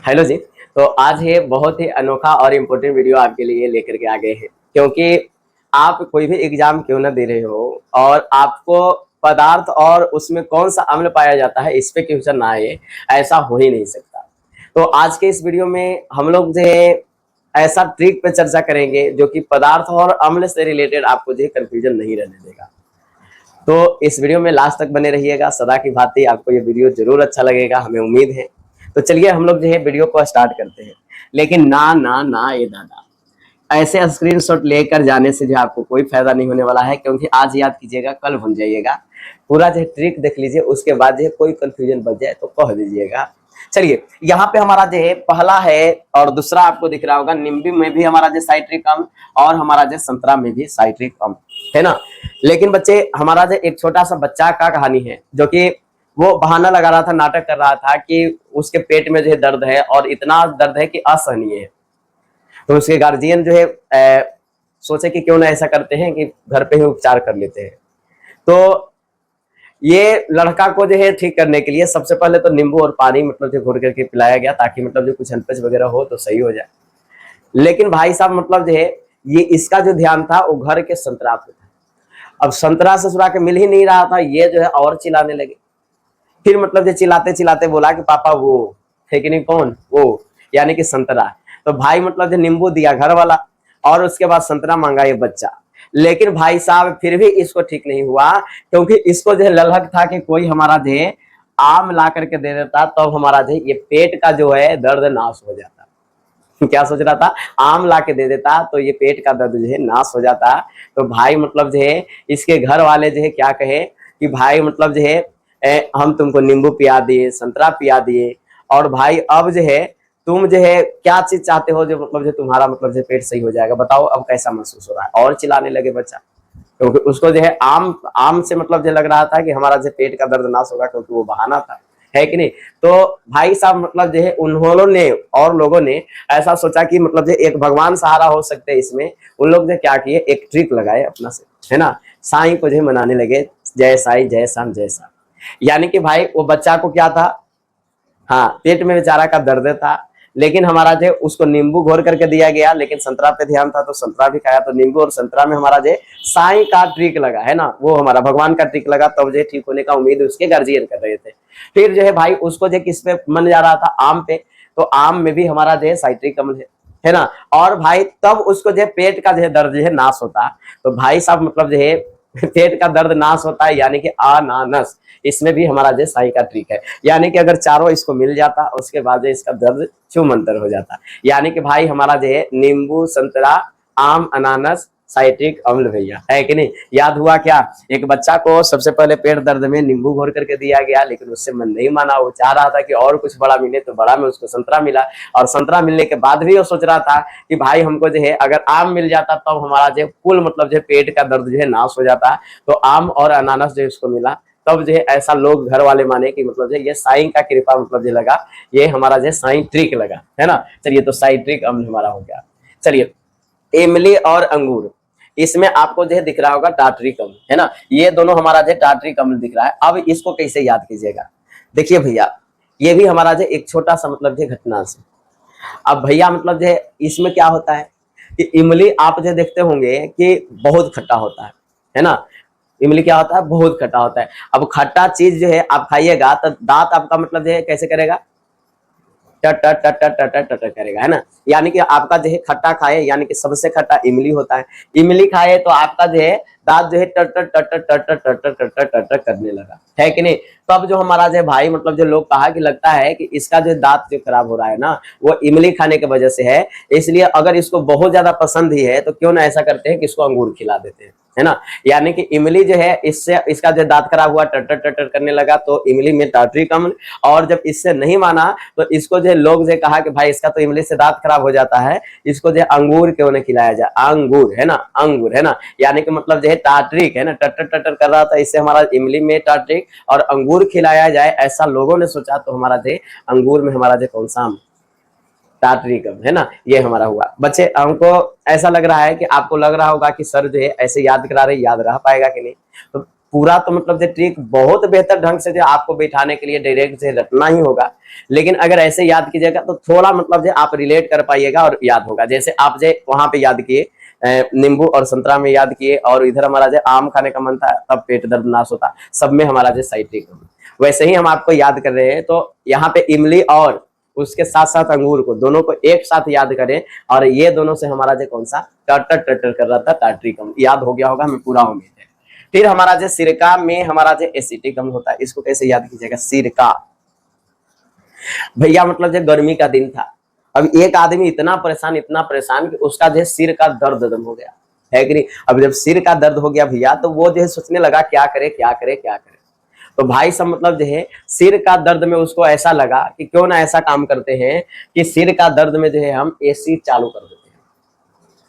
Hello जी। तो आज ये बहुत ही अनोखा और इम्पोर्टेंट वीडियो आपके लिए लेकर के आ गए हैं, क्योंकि आप कोई भी एग्जाम क्यों ना दे रहे हो और आपको पदार्थ और उसमें कौन सा अम्ल पाया जाता है इस पे क्वेश्चन ना आए, ऐसा हो ही नहीं सकता। तो आज के इस वीडियो में हम लोग जो है ऐसा ट्रिक पे चर्चा करेंगे जो कि पदार्थ और अम्ल से रिलेटेड आपको जो है कंफ्यूजन नहीं रहने देगा। तो इस वीडियो में लास्ट तक बने रहिएगा। सदा की भांति आपको ये वीडियो जरूर अच्छा लगेगा, हमें उम्मीद है। तो चलिए हम लोग जो है वीडियो को स्टार्ट करते हैं। लेकिन ना ना ना ये दादा, ऐसे स्क्रीनशॉट लेकर जाने से जो आपको कोई फायदा नहीं होने वाला है, क्योंकि आज याद कीजिएगा कल भूल जाइएगा। पूरा जो ट्रिक देख लीजिए, उसके बाद जो कोई कंफ्यूजन बच जाए तो कह दीजिएगा। चलिए यहाँ पे हमारा जो है पहला है और दूसरा आपको दिख रहा होगा, नींबू में भी हमारा जो साइट्रिक अम्ल और हमारा जो संतरा में भी साइट्रिक अम्ल है ना। लेकिन बच्चे हमारा जो एक छोटा सा बच्चा का कहानी है, जो कि वो बहाना लगा रहा था, नाटक कर रहा था कि उसके पेट में जो है दर्द है और इतना दर्द है कि असहनीय है। तो उसके गार्जियन जो है सोचे कि क्यों ना ऐसा करते हैं कि घर पे ही उपचार कर लेते हैं। तो ये लड़का को जो है ठीक करने के लिए सबसे पहले तो नींबू और पानी मतलब जो घोर करके पिलाया गया, ताकि मतलब जो कुछ अनपच वगैरह हो तो सही हो जाए। लेकिन भाई साहब मतलब जो है ये इसका जो ध्यान था वो घर के संतरा पे था। अब संतरा ससुरा के मिल ही नहीं रहा था, ये जो है और चिल्लाने लगे। फिर मतलब जो चिल्लाते चिल्लाते बोला कि पापा वो है कि नहीं, कौन वो, यानी कि संतरा। तो भाई मतलब जो नींबू दिया घर वाला और उसके बाद संतरा मांगा ये बच्चा। लेकिन भाई साहब फिर भी इसको ठीक नहीं हुआ, क्योंकि इसको जो है ललक था कि कोई हमारा जो है आम ला करके दे देता, तब तो हमारा जो है ये पेट का जो है दर्द नाश हो जाता। क्या सोच रहा था, आम ला के दे देता तो ये पेट का दर्द जो है नाश हो जाता। तो भाई मतलब जो है इसके घर वाले जो है क्या कहे कि भाई मतलब जो है हम तुमको नींबू पिया दिए, संतरा पिया दिए, और भाई अब जो है तुम जो है क्या चीज चाहते हो जो मतलब जो तुम्हारा मतलब जो पेट सही हो जाएगा, बताओ अब कैसा महसूस हो रहा है। और चिल्लाने लगे बच्चा, क्योंकि उसको जो है आम आम से मतलब जो लग रहा था कि हमारा जो पेट का दर्द नाश होगा, क्योंकि वो बहाना था, है कि नहीं। तो भाई साहब मतलब जो है उन्होंने और लोगों ने ऐसा सोचा कि मतलब जो एक भगवान सहारा हो सकते हैं इसमें। उन लोग ने क्या किए, एक ट्रिक लगाए अपना से, है ना। साईं को जो मनाने लगे, जय साईं जय श्याम जय श्याम। यानी कि भाई वो बच्चा को क्या था, हाँ पेट में बेचारा का दर्द था, लेकिन हमारा जो उसको नींबू घोर करके दिया गया। लेकिन संतरा पे ध्यान था तो संतरा भी खाया। तो नींबू और संतरा में हमारा जो साईं का ट्रिक लगा, है ना, वो हमारा भगवान का ट्रिक लगा, तब जो ठीक होने का उम्मीद उसके गार्जियन कर रहे थे। फिर जो है भाई उसको जो किस पे मन जा रहा था, आम पे। तो आम में भी हमारा जो है साइट्रिक अम्ल है ना। और भाई तब उसको जो पेट का जो है दर्द जो है नाश होता। तो भाई साहब मतलब जो है पेट का दर्द नाश होता है, यानी कि अनानस, इसमें भी हमारा जो साई का ट्रिक है। यानी कि अगर चारों इसको मिल जाता, उसके बाद इसका दर्द छूमंतर हो जाता। यानी कि भाई हमारा जो है नींबू संतरा आम अनानस साइट्रिक अम्ल भैया, है कि नहीं। याद हुआ क्या, एक बच्चा को सबसे पहले पेट दर्द में नींबू घोर करके दिया गया, लेकिन उससे मन नहीं माना। वो चाह रहा था कि और कुछ बड़ा मिले, तो बड़ा में उसको संतरा मिला। और संतरा मिलने के बाद भी वो सोच रहा था कि भाई हमको जो है अगर आम मिल जाता तब हमारा जो कुल मतलब जो पेट का दर्द जो है नाश हो जाता। तो आम और अनानस जो इसको मिला, तब जो है ऐसा लोग घर वाले माने कि मतलब जो ये साईं का कृपा मतलब जो लगा, ये हमारा जो साईं ट्रिक लगा, है ना। चलिए तो साइट्रिक अम्ल हमारा हो गया। चलिए इमली और अंगूर, इसमें आपको जो है दिख रहा होगा टाटरिक अम्ल, है ना। ये दोनों हमारा जो टाटरिक अम्ल दिख रहा है। अब इसको कैसे याद कीजिएगा, देखिए भैया ये भी हमारा जो एक छोटा सा मतलब जो घटना से। अब भैया मतलब जो इसमें क्या होता है कि इमली आप जो देखते होंगे कि बहुत खट्टा होता है ना। इमली क्या होता है, बहुत खट्टा होता है। अब खट्टा चीज जो है आप खाइएगा तो दांत आपका मतलब जो है कैसे करेगा, टट टट टट टट टट टट टट करेगा, है ना। यानी कि आपका जो है खट्टा खाए, यानी कि सबसे खट्टा इमली होता है। इमली खाए तो आपका जो है दांत जो है टट टट टट टट टट टट टट टट टट टट टट करने लगा, है कि नहीं। तब जो हमारा जो भाई मतलब जो लोग कहा कि लगता है कि इसका जो दांत जो खराब हो रहा है ना, वो इमली खाने की वजह से है। इसलिए अगर इसको बहुत ज्यादा पसंद ही है तो क्यों ना ऐसा करते हैं कि इसको अंगूर खिला देते हैं, है ना। यानी कि इमली जो है इससे इसका जो दांत खराब हुआ, टट टट टट करने लगा, तो इमली में टाटरिक अम्ल। और जब इससे नहीं माना तो इसको जो लोग जो कहा कि भाई इसका तो इमली से दांत खराब हो जाता है, इसको जो अंगूर क्यों न खिलाया जाए, अंगूर, है ना, अंगूर, है ना। यानी कि मतलब जो है टाटरिक, है ना, टटर टटर कर रहा था, इससे हमारा इमली में टाटरिक और अंगूर खिलाया जाए, ऐसा लोगों ने सोचा। तो हमारा जो अंगूर में हमारा जो कौन सा टाटरिक अम्ल, है ना, ये हमारा हुआ। बच्चे हमको ऐसा लग रहा है कि आपको लग रहा होगा कि सर जो है ऐसे याद करा रहे, याद रह पाएगा कि नहीं। तो पूरा तो मतलब जो ट्रिक बहुत बेहतर ढंग से जो आपको बैठाने के लिए डायरेक्ट से रटना ही होगा, लेकिन अगर ऐसे याद कीजिएगा तो थोड़ा मतलब जो आप रिलेट कर पाइएगा और याद होगा। जैसे आप जो वहां पे याद किए नींबू और संतरा में याद किए, और इधर हमारा जो आम खाने का मन था तब पेट दर्द नाश होता, सब में हमारा जो साइट्रिक अम्ल। वैसे ही हम आपको याद कर रहे हैं, तो यहाँ पे इमली और उसके साथ साथ अंगूर को दोनों को एक साथ याद करें, और ये दोनों से हमारा जो कौन सा टटर टटर कर रहा था टार्ट्रिक अम्ल, याद हो गया होगा, हमें पूरा उम्मीद है। फिर हमारा जो सिरका में हमारा जो एसिटिक अम्ल होता है, इसको कैसे याद कीजिएगा, सिरका। भैया मतलब जो गर्मी का दिन था, अब एक आदमी इतना परेशान कि उसका जो सिर का दर्द हो गया, है कि नहीं। अब जब सिर का दर्द हो गया भैया, तो वो जो है सोचने लगा क्या करे क्या करे क्या करे। तो भाई सब मतलब जो है सिर का दर्द में उसको ऐसा लगा कि क्यों ना ऐसा काम करते हैं कि सिर का दर्द में जो है हम एसी चालू कर देते हैं।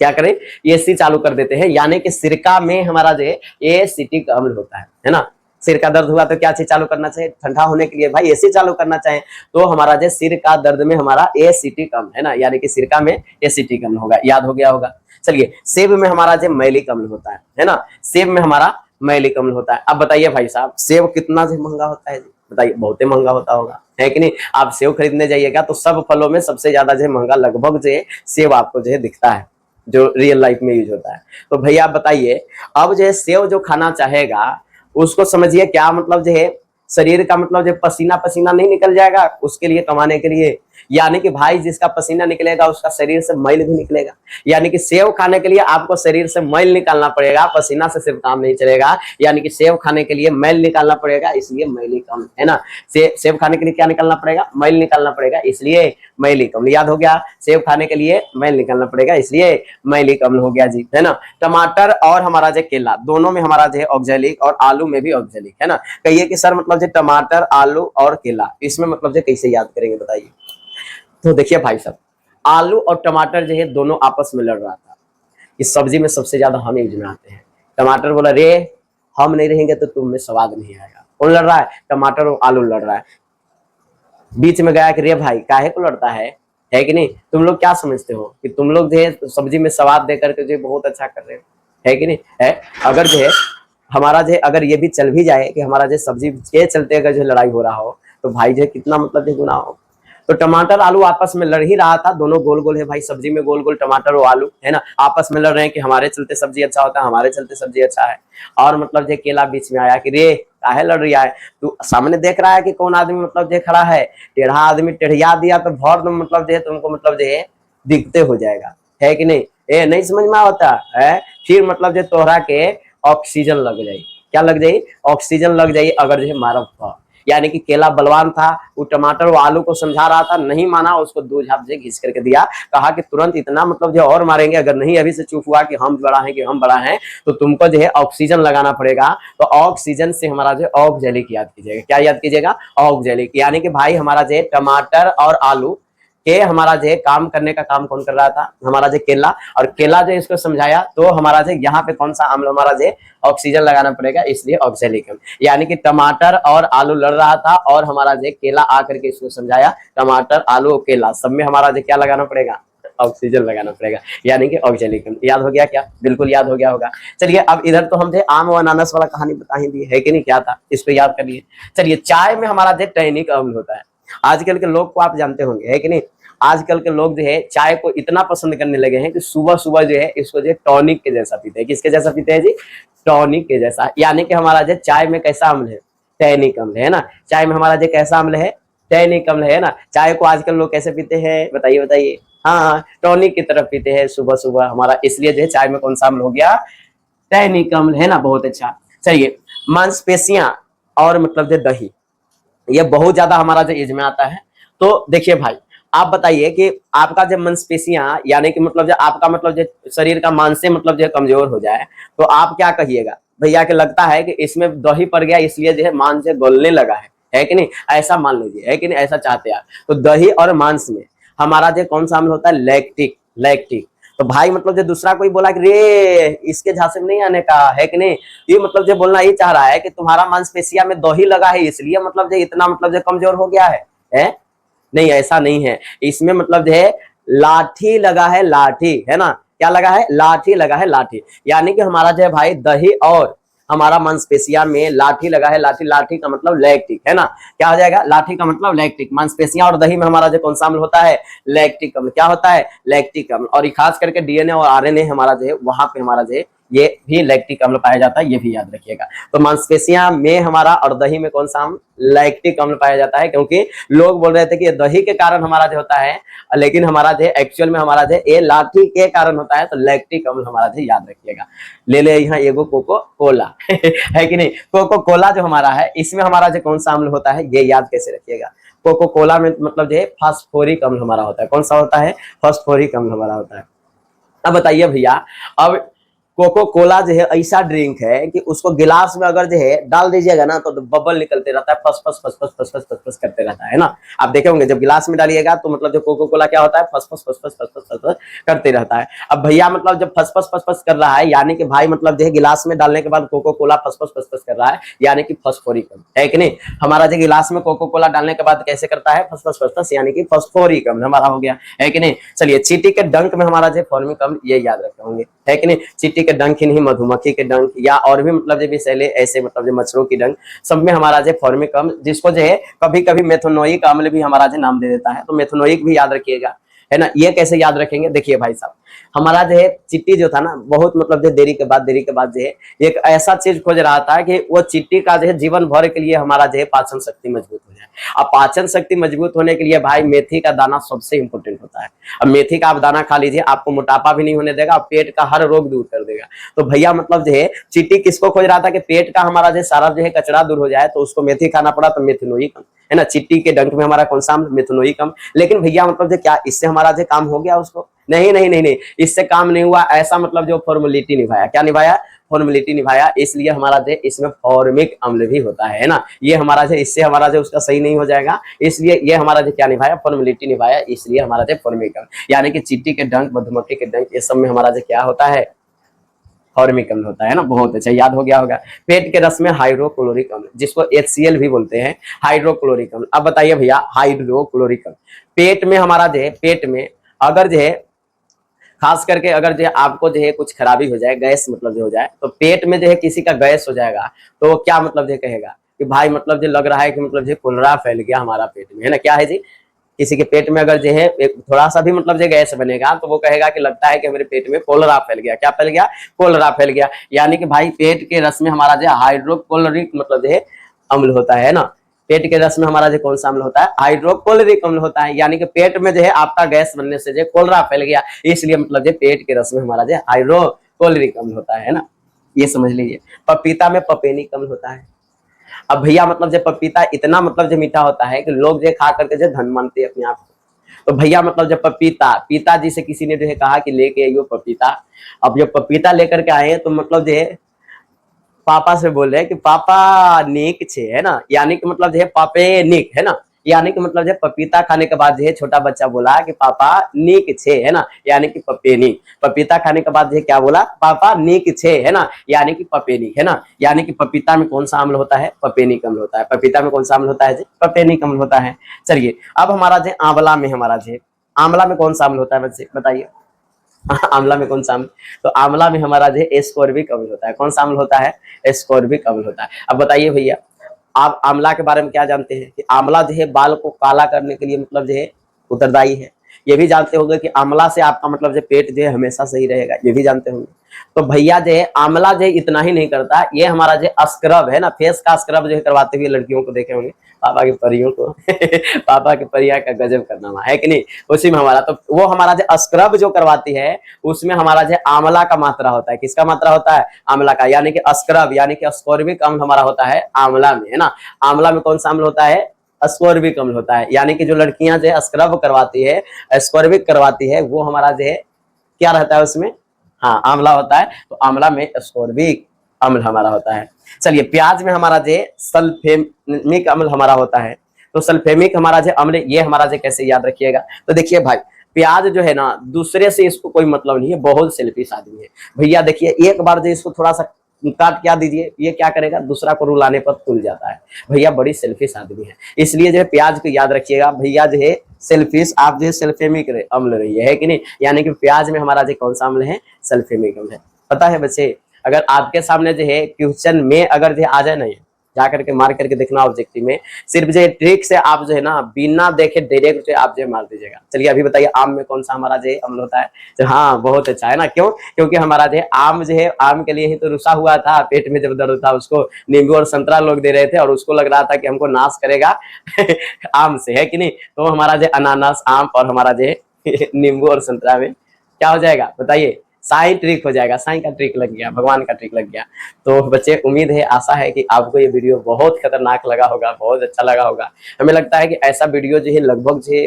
क्या करें, एसी चालू कर देते हैं, यानी कि सिरका में हमारा जो है एसिटिक अम्ल होता है ना। सिर का दर्द हुआ तो क्या चीज चालू करना चाहिए, ठंडा होने के लिए भाई एसी चालू करना चाहिए। तो हमारा जो सिर का दर्द में हमारा एसिटिक अम्ल है ना, यानी कि सिरका में एसिटिक अम्ल होगा, याद हो गया होगा। चलिए, सेब में हमारा जो मैलिक अम्ल होता है ना, सेब में हमारा मैलिक अम्ल होता है। अब बताइए भाई साहब, सेब कितना से महंगा होता है जी, बताइए, बहुत ही महंगा होता होगा, है कि नहीं। आप सेब खरीदने जाइएगा तो सब फलों में सबसे ज्यादा जो महंगा लगभग जो है सेब आपको जो है दिखता है, जो रियल लाइफ में यूज होता है। तो भैया आप बताइए, अब जो है सेब जो खाना चाहेगा उसको समझिए क्या मतलब जो है, शरीर का मतलब जो पसीना पसीना नहीं निकल जाएगा उसके लिए, कमाने के लिए, यानी कि भाई जिसका पसीना निकलेगा उसका शरीर से मैल भी निकलेगा। यानी कि सेव खाने के लिए आपको शरीर से मैल निकालना पड़ेगा, पसीना से सिर्फ काम नहीं चलेगा, यानी कि सेव खाने के लिए मैल निकालना पड़ेगा, इसलिए मैली कम है ना। सेव खाने के लिए क्या निकालना पड़ेगा, मैल निकालना पड़ेगा, इसलिए मैली कम। याद हो गया, सेव खाने के लिए मैल निकालना पड़ेगा इसलिए मैली कम हो गया जी, है ना। टमाटर और हमारा जो केला दोनों में हमारा जो है ऑक्जेलिक, और आलू में भी ऑक्जेलिक, है ना। कहिए कि सर मतलब जो टमाटर आलू और केला, इसमें मतलब जो कैसे याद करेंगे बताइए। तो देखिए भाई साहब, आलू और टमाटर जो है दोनों आपस में लड़ रहा था, इस सब्जी में सबसे ज्यादा हम यूज में आते हैं। टमाटर बोला रे हम नहीं रहेंगे तो तुम में स्वाद नहीं आएगा। कौन लड़ रहा है, टमाटर और आलू लड़ रहा है। बीच में गया कि रे भाई काहे को लड़ता है कि नहीं। तुम लोग क्या समझते हो कि तुम लोग जो है सब्जी में स्वाद दे करके जो बहुत अच्छा कर रहे हो, है कि नहीं है। अगर जो है हमारा जो अगर ये भी चल भी जाए कि हमारा जो सब्जी के चलते अगर जो लड़ाई हो रहा हो, तो भाई जो कितना मतलब जो गुनाह हो। तो टमाटर आलू आपस में लड़ ही रहा था, दोनों गोल गोल है भाई, सब्जी में गोल गोल टमाटर और आलू, है ना, आपस में लड़ रहे हैं कि हमारे चलते सब्जी अच्छा होता है, हमारे चलते सब्जी अच्छा है। और मतलब जो केला बीच में आया कि रे काहे लड़ रही है, तू सामने देख रहा है कि कौन आदमी मतलब जो खड़ा है, टेढ़ा आदमी टेढ़िया दिया तो भर तुम मतलब जो तुमको मतलब जो दिखते हो जाएगा, है कि नहीं। ए नहीं समझ में आता है, फिर मतलब जो तोहरा के ऑक्सीजन लग जाए, क्या लग जाए, ऑक्सीजन लग जाए अगर जो मारब। यानी कि केला बलवान था, वो टमाटर और आलू को समझा रहा था, नहीं माना, उसको दो झाप से घिस करके दिया, कहा कि तुरंत इतना मतलब जो और मारेंगे, अगर नहीं अभी से चुप हुआ कि हम बड़ा है कि हम बड़ा है, तो तुमको जो है ऑक्सीजन लगाना पड़ेगा। तो ऑक्सीजन से हमारा जो ऑक्जेलिक याद कीजिएगा, क्या याद कीजिएगा, ऑक्जेलिक। यानी कि भाई हमारा जो टमाटर और आलू के हमारा जो काम करने का काम कौन कर रहा था, हमारा जो केला, और केला जो इसको समझाया तो हमारा जो यहाँ पे कौन सा अम्ल, हमारा जो ऑक्सीजन लगाना पड़ेगा, इसलिए ऑक्जेलिक अम्ल। यानी कि टमाटर और आलू लड़ रहा था, और हमारा जो केला आकर के इसको समझाया, टमाटर आलू और केला सब में हमारा जो क्या लगाना पड़ेगा, ऑक्सीजन लगाना पड़ेगा, यानी कि ऑक्जेलिक अम्ल। याद हो गया क्या, बिल्कुल याद हो गया होगा। चलिए अब इधर तो हम थे आम और अनानास वाला कहानी बता ही दी है कि नहीं, क्या था इसको याद करिए। चलिए चाय में हमारा जो टैनिक अम्ल होता है, आजकल के लोग को आप जानते होंगे, है कि नहीं। आजकल के लोग जो है चाय को इतना पसंद करने लगे हैं कि सुबह सुबह जो है इसको जो है टॉनिक के जैसा पीते हैं। किसके जैसा पीते हैं जी, टॉनिक के जैसा। यानी कि हमारा जो चाय में कैसा अम्ल है, टैनिक अम्ल है ना। चाय में हमारा जो कैसा अम्ल है, टैनिक अम्ल है ना। चाय को आजकल लोग कैसे पीते हैं बताइए बताइए, हाँ टॉनिक की तरफ पीते हैं सुबह सुबह हमारा, इसलिए जो है चाय में कौन सा अम्ल हो गया, टैनिक अम्ल, है ना। बहुत अच्छा। चलिए मांसपेशियां और मतलब जो दही, ये बहुत ज्यादा हमारा जो एज में आता है। तो देखिए भाई आप बताइए कि आपका जब मांसपेशियां, यानी कि मतलब जो आपका मतलब जो शरीर का मांसे मतलब जो कमजोर हो जाए, तो आप क्या कहिएगा भैया कि लगता है कि इसमें दही पड़ गया इसलिए जो है मांस गलने लगा है कि नहीं, ऐसा मान लीजिए, है कि नहीं, ऐसा चाहते हैं। तो दही और मांस में हमारा जो कौन सा अम्ल होता है, लैक्टिक, लैक्टिक। तो भाई मतलब जो दूसरा कोई बोला कि रे इसके झांसे में नहीं आने का, है कि नहीं, ये मतलब जो बोलना ये चाह रहा है कि तुम्हारा मांसपेशिया में दही लगा है इसलिए मतलब जो इतना मतलब जो कमजोर हो गया है? नहीं ऐसा नहीं है, इसमें मतलब जो है लाठी लगा है, लाठी, है ना। क्या लगा है, लाठी लगा है, लाठी। यानी कि हमारा जो है भाई दही और हमारा मांसपेशियां में लाठी लगा है, लाठी, लाठी का मतलब लैक्टिक है ना, क्या हो जाएगा, लाठी का मतलब लैक्टिक, मांसपेशियां और दही में हमारा जो कौन सा अम्ल होता है, लैक्टिक अम्ल, क्या होता है, लैक्टिक अम्ल। और खास करके डीएनए और आरएनए हमारा जो है वहां पे हमारा जो है ये भी लैक्टिक अम्ल पाया जाता है, ये भी याद रखिएगा। तो मांसपेशियां में हमारा और दही में कौन सा अम्ल, लैक्टिक अम्ल पाया जाता है, क्योंकि लोग बोल रहे थे कि दही के कारण हमारा जो होता है, लेकिन हमारा जो एक्चुअल में हमारा जो ये लाठी के कारण होता है, तो लैक्टिक अम्ल हमारा जो याद रखिएगा। ले ले यहाँ एगो कोको कोला है कि नहीं, कोको कोला जो हमारा है इसमें हमारा जो कौन सा अम्ल होता है, ये याद कैसे रखिएगा। कोको कोला में मतलब जो है फास्फोरिक अम्ल हमारा होता है, कौन सा होता है, फास्फोरिक अम्ल हमारा होता है। अब बताइए भैया, अब कोको कोला जो है ऐसा ड्रिंक है कि उसको गिलास में अगर जो है डाल दीजिएगा ना तो बबल निकलते रहता है, फस फस फस फस फस फस फस फस करते रहता है ना। आप देखे होंगे जब गिलास में डालिएगा तो मतलब जो कोको कोला क्या होता है, फस फस फस फस फस फस फस फस करते रहता है। अब भैया मतलब जब फस फस फस फस कर रहा है, यानी कि भाई मतलब जो है गिलास में डालने के बाद कोको कोला फस फस फस फस कर रहा है, यानी कि फॉस्फोरिक अम्ल है कि नहीं। हमारा जो गिलास में कोको कोला डालने के बाद कैसे करता है, फस फस फस फस, यानी कि फॉस्फोरिक अम्ल हमारा हो गया, है कि नहीं। चलिए, चींटी के डंक में हमारा जो फॉर्मिक अम्ल, ये याद रखे होंगे, है कि नहीं। चींटी के डंक ही नहीं, मधुमक्खी के डंक या और भी मतलब जो विषैले ऐसे मतलब जो मच्छरों की डंक, सब में हमारा जो फॉर्मिक अम्ल, जिसको जो है कभी कभी मेथनोइक अम्ल भी हमारा जो नाम दे देता है, तो मेथनोइक भी याद रखिएगा, है ना। ये कैसे याद रखेंगे, देखिए भाई साहब, हमारा जो है चिट्टी जो था ना, बहुत मतलब जो देरी के बाद जो है एक ऐसा चीज खोज रहा था कि वो चिट्टी का जो है जीवन भर के लिए हमारा जो है पाचन शक्ति मजबूत हो जाए। अब पाचन शक्ति मजबूत होने के लिए भाई मेथी का दाना सबसे इंपॉर्टेंट होता है। अब मेथी का आप दाना खा लीजिए, आपको मोटापा भी नहीं होने देगा, पेट का हर रोग दूर कर देगा। तो भैया मतलब जो है चिट्टी किसको खोज रहा था कि पेट का हमारा जो सारा जो है कचरा दूर हो जाए, तो उसको मेथी खाना पड़ा, तो मेथनोइक है ना। चिट्टी के डंक में हमारा कौन सा मेथनोइक अम्ल। लेकिन भैया मतलब जो क्या इससे हमारा जो काम हो गया उसको, नहीं नहीं नहीं नहीं, इससे काम नहीं हुआ, ऐसा मतलब जो फॉर्मेलिटी निभाया, क्या निभाया, फॉर्मेलिटी निभाया, इसलिए हमारा जो इसमें फॉर्मिक अम्ल भी होता है ना। ये हमारा जो इससे हमारा जो उसका सही नहीं हो जाएगा, इसलिए ये हमारा जो क्या निभाया, फॉर्मेलिटी निभाया, इसलिए हमारा जो फॉर्मिक अम्ल, यानी कि चींटी के डंक, मधुमक्खी के डंक, ये सब में हमारा जो क्या होता है, फॉर्मिक अम्ल होता है ना। बहुत अच्छा, याद हो गया होगा। पेट के रस में हाइड्रोक्लोरिक अम्ल, जिसको HCl भी बोलते हैं, हाइड्रोक्लोरिक अम्ल। अब बताइए भैया, हाइड्रोक्लोरिक अम्ल पेट में हमारा जो है, पेट में अगर जो है खास करके अगर जो है आपको जो है कुछ खराबी हो जाए, गैस मतलब जो हो जाए, तो पेट में जो है किसी का गैस हो जाएगा, तो क्या मतलब जो कहेगा कि भाई मतलब जो लग रहा है कि मतलब जो कोलरा फैल गया हमारा पेट में, है ना। क्या है जी, किसी के पेट में अगर जो है एक थोड़ा सा भी मतलब जो गैस बनेगा, तो वो कहेगा कि लगता है कि मेरे पेट में कोलरा फैल गया। क्या फैल गया, कोलरा फैल गया। यानी कि भाई पेट के रस में हमारा जो हाइड्रोक्लोरिक मतलब जो है अम्ल होता है ना। पेट के रस में हमारा जो कौन सा अम्ल होता है, हाइड्रोक्लोरिक अम्ल होता है। यानी कि पेट में जो है आपका गैस बनने से जो कोलरा फैल गया, इसलिए मतलब जो पेट के रस में हमारा जो हाइड्रोक्लोरिक अम्ल होता है ना, ये समझ लीजिए। पपीता में पपेनिक अम्ल होता है। अब भैया मतलब जब पपीता इतना मतलब जो मीठा होता है कि लोग जो खा करके जो धन मानते हैं अपने आप को, तो भैया मतलब जब पपीता, पिताजी से किसी ने जो है कहा कि लेके आइयो पपीता, अब जब पपीता लेकर के आए तो मतलब जो है पापा से बोल रहे हैं कि पापा नीक छे, है ना। यानी कि मतलब जो है पापे नीक, है ना। यानी कि मतलब जो है पपीता खाने के बाद जो है छोटा बच्चा बोला कि पापा नीक छे, है ना, यानी कि पपेनी। पपीता खाने के बाद जो है क्या बोला, पापा नीक छे, है ना, यानी कि पपेनी, है ना। यानी कि पपीता में कौन सा अम्ल होता है, पपेनिक अम्ल होता है। पपीता में कौन सा अम्ल होता है जी, पपेनिक अम्ल होता है। चलिए, अब हमारा जो आंवला में हमारा जो आंवला में कौन सा अम्ल होता है बच्चे बताइए। आंवला में कौन सा अम्ल, तो आंवला में हमारा जो एस्कॉर्बिक अम्ल होता है। कौन सा अम्ल होता है, एस्कॉर्बिक अम्ल होता है। अब बताइए भैया, आप आंवला के बारे में क्या जानते हैं कि आंवला जो है बाल को काला करने के लिए मतलब जो है उत्तरदायी है। ये भी जानते होंगे कि आंवला से आपका मतलब जो पेट जो है हमेशा सही रहेगा, ये भी जानते होंगे। तो भैया जो है आंवला जो है इतना ही नहीं करता, ये हमारा जो स्क्रब है ना, फेस का स्क्रब जो है करवाते हुए लड़कियों को देखे होंगे, पापा की परियों को पापा की परिया का गजब करना है कि नहीं, उसी में हमारा, तो वो हमारा जो स्क्रब जो करवाती है उसमें हमारा जो आंवला का मात्रा होता है। किसका मात्रा होता है, आंवला का। यानी कि स्क्रब यानी कि अस्कॉर्बिक अम्ल हमारा होता है आंवला में, है ना। आंवला में कौन सा अम्ल होता है, अस्कॉर्बिक अम्ल होता है। यानी कि जो लड़कियां जो है स्क्रब करवाती है, अस्कॉर्बिक करवाती है, वो हमारा जो है क्या रहता है उसमें, हाँ आंवला होता है। तो आंवला में अस्कॉर्बिक अम्ल हमारा होता है। चलिए, प्याज में हमारा जो सल्फेमिक अम्ल हमारा होता है। तो सल्फेमिक हमारा जो अम्ल, ये हमारा जो कैसे याद रखिएगा, तो देखिए भाई, प्याज जो है ना दूसरे से इसको कोई मतलब नहीं है, बहुत सेल्फिश आदमी है भैया। देखिए एक बार जो इसको थोड़ा सा काट क्या दीजिए, ये क्या करेगा, दूसरा को रुलाने पर खुल जाता है भैया, बड़ी सेल्फिश आदमी है। इसलिए जो है प्याज को याद रखिएगा भैया, जो है सेल्फिश, आप जो है सल्फेमिक अम्ल रही है कि नहीं। यानी कि प्याज में हमारा जो कौन सा अम्ल है, सल्फेमिक अम्ल है। पता है बच्चे, अगर आपके सामने जो है क्वेश्चन में अगर जो आ जाए नहीं, जा करके मार करके देखना ऑब्जेक्टिव में, सिर्फ जो ट्रिक से आप जो है ना बिना देखे डायरेक्ट जो आप जो मार दीजिएगा। चलिए अभी बताइए आम में कौन सा हमारा जो अम्ल होता है? तो हाँ बहुत अच्छा है ना, क्यों? क्योंकि हमारा जो आम जो है आम के लिए ही तो रुसा हुआ था, पेट में जब दर्द था उसको नींबू और संतरा लोग दे रहे थे और उसको लग रहा था कि हमको नाश करेगा आम से, है कि नहीं? तो हमारा जो अनानास, आम और हमारा जो नींबू और संतरा में क्या हो जाएगा बताइए? साई ट्रिक हो जाएगा, साई का ट्रिक लग गया, भगवान का ट्रिक लग गया। तो बच्चे उम्मीद है, आशा है कि आपको ये वीडियो बहुत खतरनाक लगा होगा, बहुत अच्छा लगा होगा। हमें लगता है कि ऐसा वीडियो जो है लगभग जो है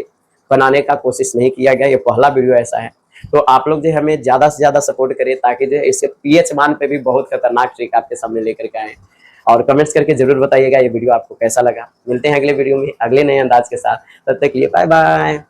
बनाने का कोशिश नहीं किया गया, ये पहला वीडियो ऐसा है। तो आप लोग जो हमें ज्यादा से ज्यादा सपोर्ट करें ताकि जो है इससे पीएच मान पे भी बहुत खतरनाक ट्रिक आपके सामने लेकर के आए। और कमेंट्स करके जरूर बताइएगा ये वीडियो आपको कैसा लगा। मिलते हैं अगले वीडियो में अगले नए अंदाज के साथ, तब तक के लिए बाय बाय।